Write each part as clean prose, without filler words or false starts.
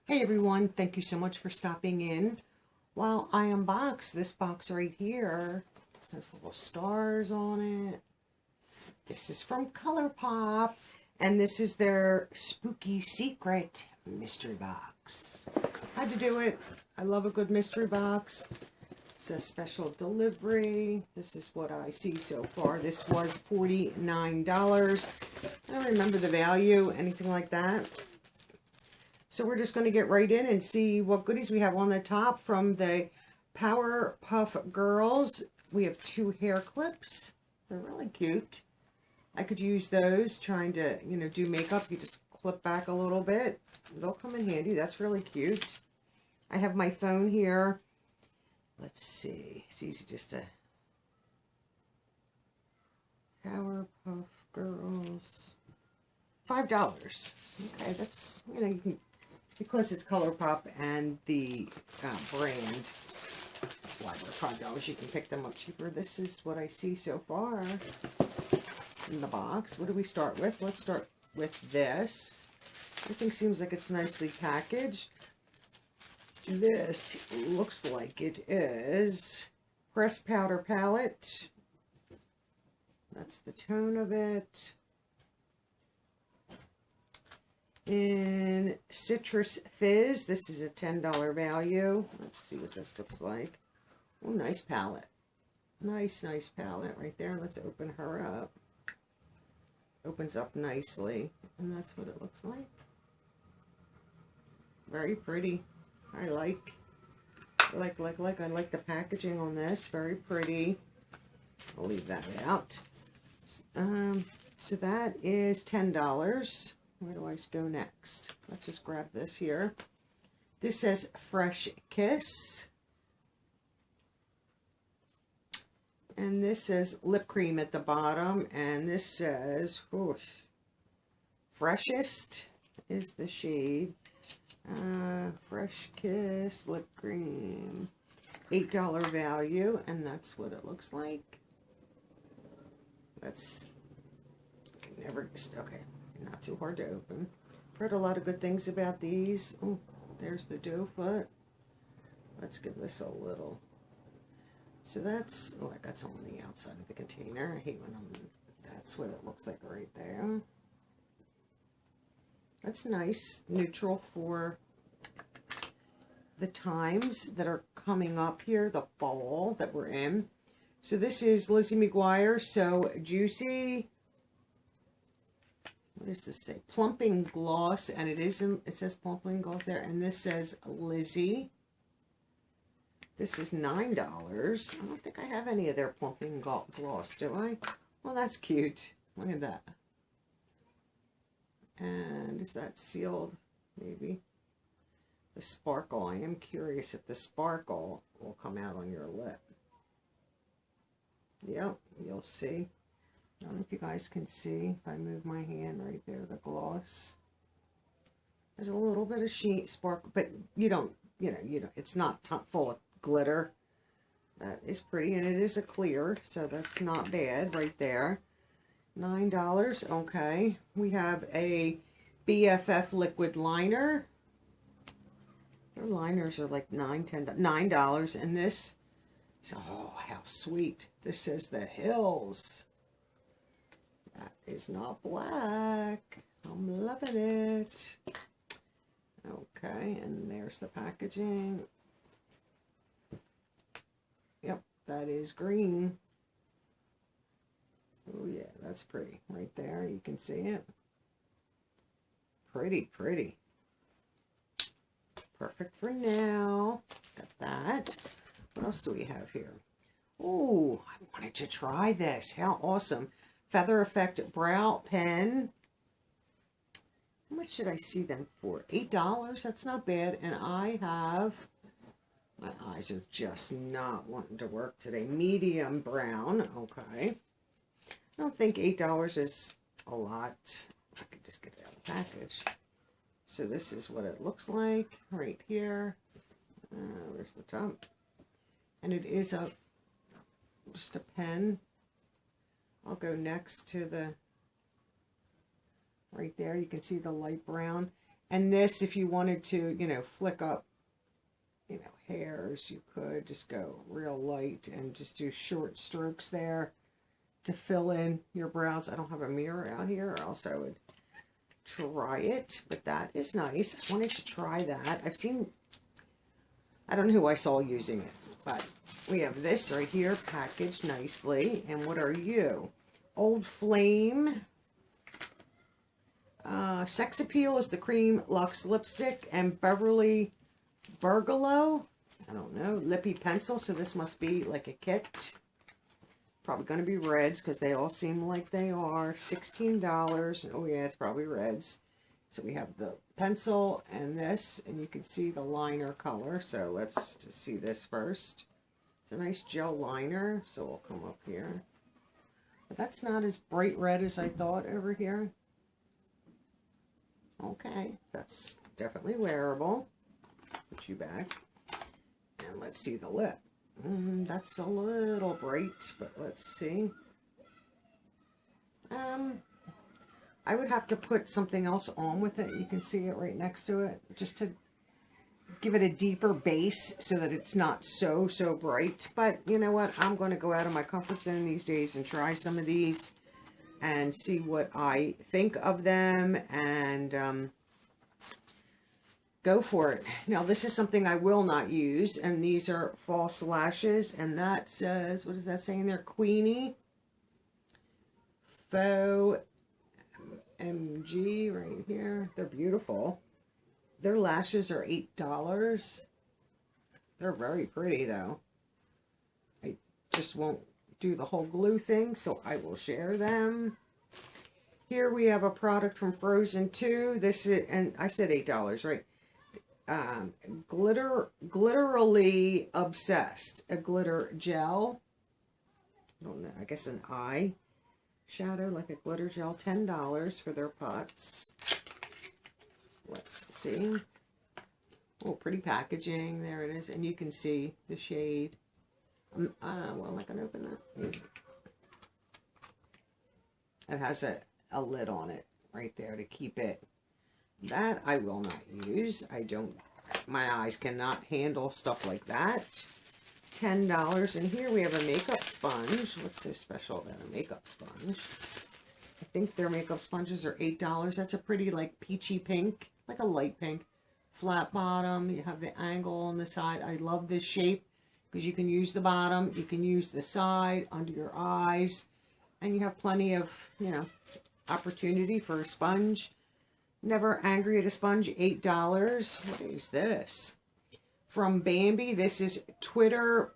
Hey everyone, thank you so much for stopping in while I unbox this box right here. Has little stars on it. This is from Colourpop, and this is their spooky secret mystery box. How'd you do it? I love a good mystery box. It says special delivery. This is what I see so far. This was $49. I don't remember the value, anything like that. So we're just going to get right in and see what goodies we have on the top from the Powerpuff Girls. We have 2 hair clips. They're really cute. I could use those trying to, do makeup. You just clip back a little bit. They'll come in handy. That's really cute. I have my phone here. Let's see. It's easy just to... Powerpuff Girls. $5. Okay, that's, you can... Because it's Colourpop and the brand, that's why they're $5. You can pick them up cheaper. This is what I see so far in the box. What do we start with? Let's start with this. Everything seems like it's nicely packaged. This looks like it is pressed powder palette. That's the tone of it. In Citrus Fizz, this is a $10 value. Let's see what this looks like. Oh, nice palette. Nice palette right there. Let's open her up. Opens up nicely, and that's what it looks like. Very pretty. I like the packaging on this. Very pretty. I'll leave that out. So that is $10. Where do I go next? Let's just grab this here. This says Fresh Kiss. And this says lip cream at the bottom. And this says, whoosh, Freshest is the shade. Fresh Kiss lip cream. $8 value. And that's what it looks like. That's, okay. Not too hard to open. Heard a lot of good things about these. Oh, there's the doe foot. Let's give this a little. So that's, oh, I got some on the outside of the container. I hate when that's what it looks like right there. That's nice. Neutral for the times that are coming up here, the fall that we're in. So this is Lizzie McGuire, So Juicy. What does this say? Plumping gloss, and it says plumping gloss there, and this says Lizzie. This is $9. I don't think I have any of their plumping gloss, do I? Well, that's cute. Look at that. And is that sealed? Maybe. The sparkle. I am curious if the sparkle will come out on your lip. Yep, you'll see. I don't know if you guys can see if I move my hand right there, the gloss. There's a little bit of sheen, sparkle, but you don't, it's not full of glitter. That is pretty, and it is a clear, so that's not bad right there. $9, okay. We have a BFF liquid liner. Their liners are like $9, and this, oh, how sweet. This says The Hills. That is not black. I'm loving it. Okay, and there's the packaging. Yep, that is green. Oh yeah, that's pretty. Right there, you can see it. Pretty. Perfect for now. Got that. What else do we have here? Oh, I wanted to try this. How awesome. Feather Effect Brow Pen. How much should I see them for? $8. That's not bad. And I have, my eyes are just not wanting to work today. Medium brown. Okay. I don't think $8 is a lot. I could just get it out of the package. So this is what it looks like right here. Where's the top? And it is just a pen. I'll go next to the, right there, you can see the light brown. And this, if you wanted to, you know, flick up, you know, hairs, you could just go real light and just do short strokes there to fill in your brows. I don't have a mirror out here, or else I would try it, but that is nice. I wanted to try that. I've seen, I don't know who I saw using it, but we have this right here packaged nicely. And what are you? Old Flame. Sex Appeal is the Cream Luxe Lipstick, and Beverly Burgalow, I don't know, Lippy Pencil. So this must be like a kit. Probably going to be reds because they all seem like they are. $16. Oh yeah, it's probably reds. So we have the pencil and this, and you can see the liner color. So let's just see this first. It's a nice gel liner, so we'll come up here. But that's not as bright red as I thought over here. Okay, that's definitely wearable. Put you back. And let's see the lip. That's a little bright, but let's see. I would have to put something else on with it. You can see it right next to it, just to give it a deeper base so that it's not so bright. But you know what? I'm going to go out of my comfort zone these days and try some of these and see what I think of them, and go for it. Now this is something I will not use, and these are false lashes, and that says, what does that say in there? Queenie Faux MG right here. They're beautiful. Their lashes are $8. They're very pretty though. I just won't do the whole glue thing, so I will share them. Here we have a product from Frozen 2. This is, and I said $8, right? Glitterily Obsessed, a glitter gel. I don't know, I guess an eye shadow, like a glitter gel. $10 for their pots. Let's see. Oh, pretty packaging. There it is, and you can see the shade. Well, am I going to open that? It has a lid on it right there to keep it. That I will not use. I don't, my eyes cannot handle stuff like that. $10. And here we have a makeup sponge. What's so special about a makeup sponge? I think their makeup sponges are $8. That's a pretty, like, peachy pink, like a light pink. Flat bottom. You have the angle on the side. I love this shape because you can use the bottom, you can use the side under your eyes, and you have plenty of, you know, opportunity for a sponge. Never angry at a sponge. $8. What is this? From Bambi. This is Twitter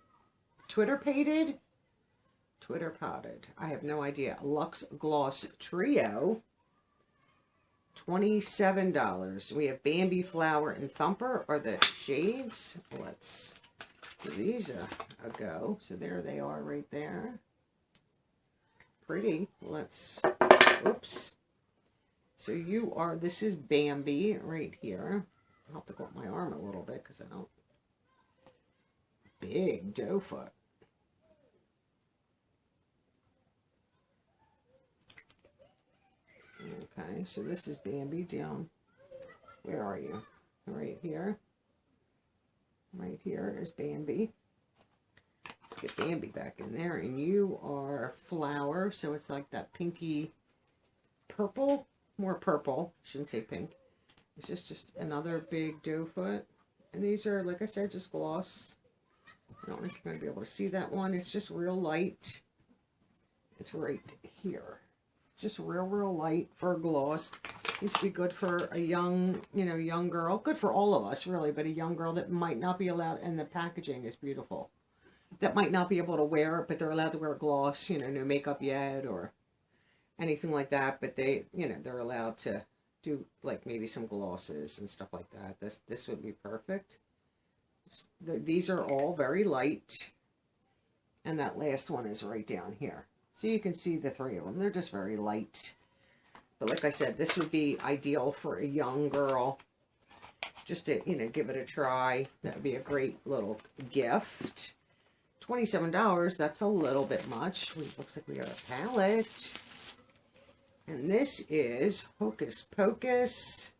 potted. I have no idea. Luxe Gloss Trio. $27. We have Bambi Flower and Thumper are the shades. Let's give these a go. So there they are right there. Pretty. Let's, oops. So you are, this is Bambi right here. I'll have to go up my arm a little bit because I don't. Big doe foot. Okay, so this is Bambi down. Where are you? Right here. Right here is Bambi. Let's get Bambi back in there. And you are Flower, so it's like that pinky purple. More purple. Shouldn't say pink. It's just another big doe foot. And these are, like I said, just gloss. I don't know if you're going to be able to see that one. It's just real light. It's right here. Just real light for a gloss. Used to be good for a young, you know, young girl. Good for all of us, really, but a young girl that might not be allowed, and the packaging is beautiful. That might not be able to wear it, but they're allowed to wear gloss, you know, no makeup yet or anything like that, but they, you know, they're allowed to do, like, maybe some glosses and stuff like that. This would be perfect. These are all very light, and that last one is right down here. So you can see the three of them. They're just very light. But like I said, this would be ideal for a young girl. Just to, you know, give it a try. That would be a great little gift. $27, that's a little bit much. Looks like we got a palette. And this is Hocus Pocus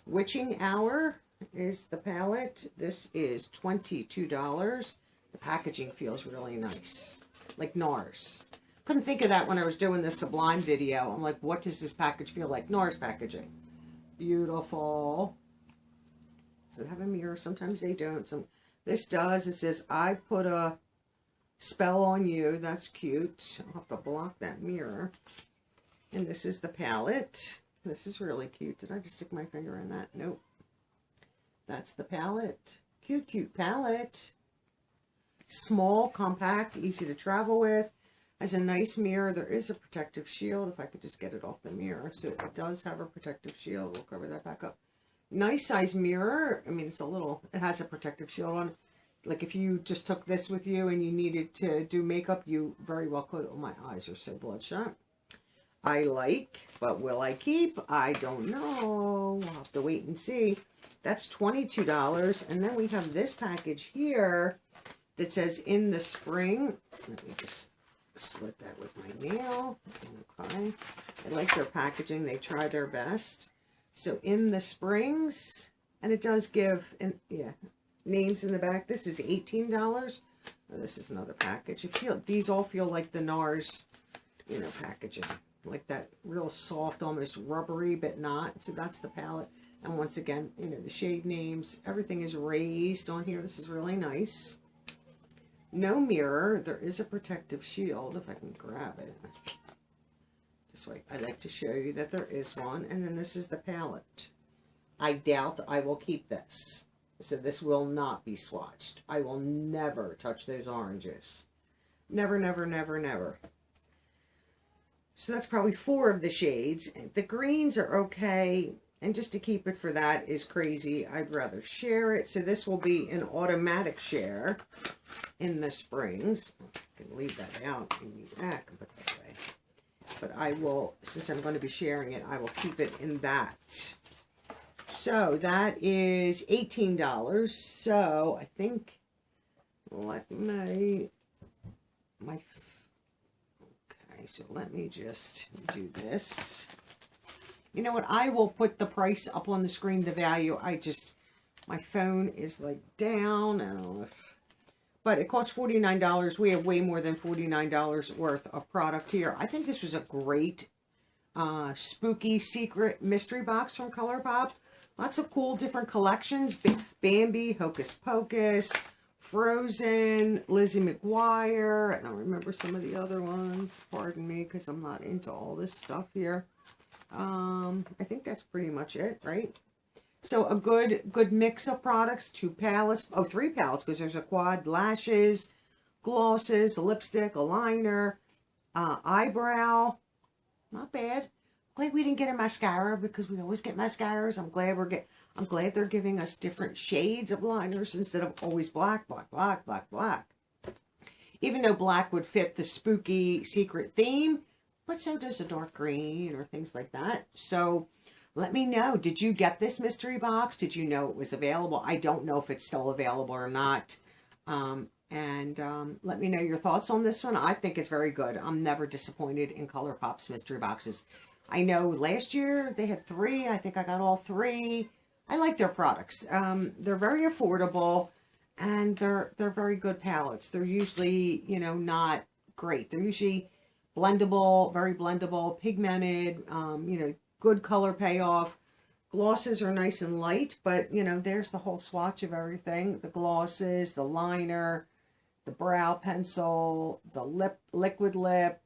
Witching Hour is the palette. This is $22. The packaging feels really nice, like NARS. Couldn't think of that when I was doing the Sublime video. I'm like, what does this package feel like? NARS packaging. Beautiful. Does it have a mirror? Sometimes they don't. This does. It says, I put a spell on you. That's cute. I'll have to block that mirror. And this is the palette. This is really cute. Did I just stick my finger in that? Nope. That's the palette. Cute, cute palette. Small, compact, easy to travel with. Has a nice mirror. There is a protective shield. If I could just get it off the mirror. So it does have a protective shield. We'll cover that back up. Nice size mirror. I mean, it's a little, it has a protective shield on it. Like if you just took this with you and you needed to do makeup, you very well could. Oh, my eyes are so bloodshot. I like, but will I keep? I don't know. We'll have to wait and see. That's $22. And then we have this package here that says in the spring. Let me just slit that with my nail. Okay. I like their packaging. They try their best. So in the springs, and it does give, names in the back. This is $18. Oh, this is another package. These all feel like the NARS, packaging. Like that real soft, almost rubbery, but not. So that's the palette. And once again, the shade names. Everything is raised on here. This is really nice. No mirror. There is a protective shield, if I can grab it. This way. I like to show you that there is one. And then this is the palette. I doubt I will keep this. So this will not be swatched. I will never touch those oranges. Never, never, never, never. So that's probably 4 of the shades. The greens are okay. And just to keep it for that is crazy. I'd rather share it. So this will be an automatic share in the springs. I can leave that out and use that. I can put that away. But I will, since I'm going to be sharing it, I will keep it in that. So that is $18. So I think, let me just do this. You know what? I will put the price up on the screen, the value. My phone is like down. But it costs $49. We have way more than $49 worth of product here. I think this was a great spooky secret mystery box from Colourpop. Lots of cool different collections. Bambi, Hocus Pocus, Frozen, Lizzie McGuire. I don't remember some of the other ones. Pardon me, because I'm not into all this stuff here. I think that's pretty much it, right? So a good mix of products. 2 palettes. Oh, 3 palettes, because there's a quad lashes, glosses, a lipstick, a liner, eyebrow. Not bad. Glad we didn't get a mascara, because we always get mascaras. I'm glad they're giving us different shades of liners instead of always black, black, black, black, black. Even though black would fit the spooky secret theme, but so does a dark green or things like that. So let me know. Did you get this mystery box? Did you know it was available? I don't know if it's still available or not. Let me know your thoughts on this one. I think it's very good. I'm never disappointed in Colourpop's mystery boxes. I know last year they had 3. I think I got all 3. I like their products. They're very affordable, and they're very good palettes. They're usually, not great. They're usually blendable, very blendable, pigmented, good color payoff. Glosses are nice and light, but, there's the whole swatch of everything. The glosses, the liner, the brow pencil, the liquid lip,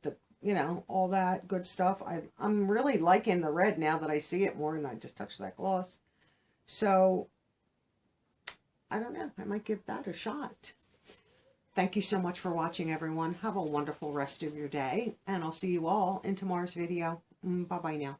all that good stuff. I'm really liking the red now that I see it more, and I just touched that gloss. So, I don't know. I might give that a shot. Thank you so much for watching, everyone. Have a wonderful rest of your day, and I'll see you all in tomorrow's video. Bye-bye now.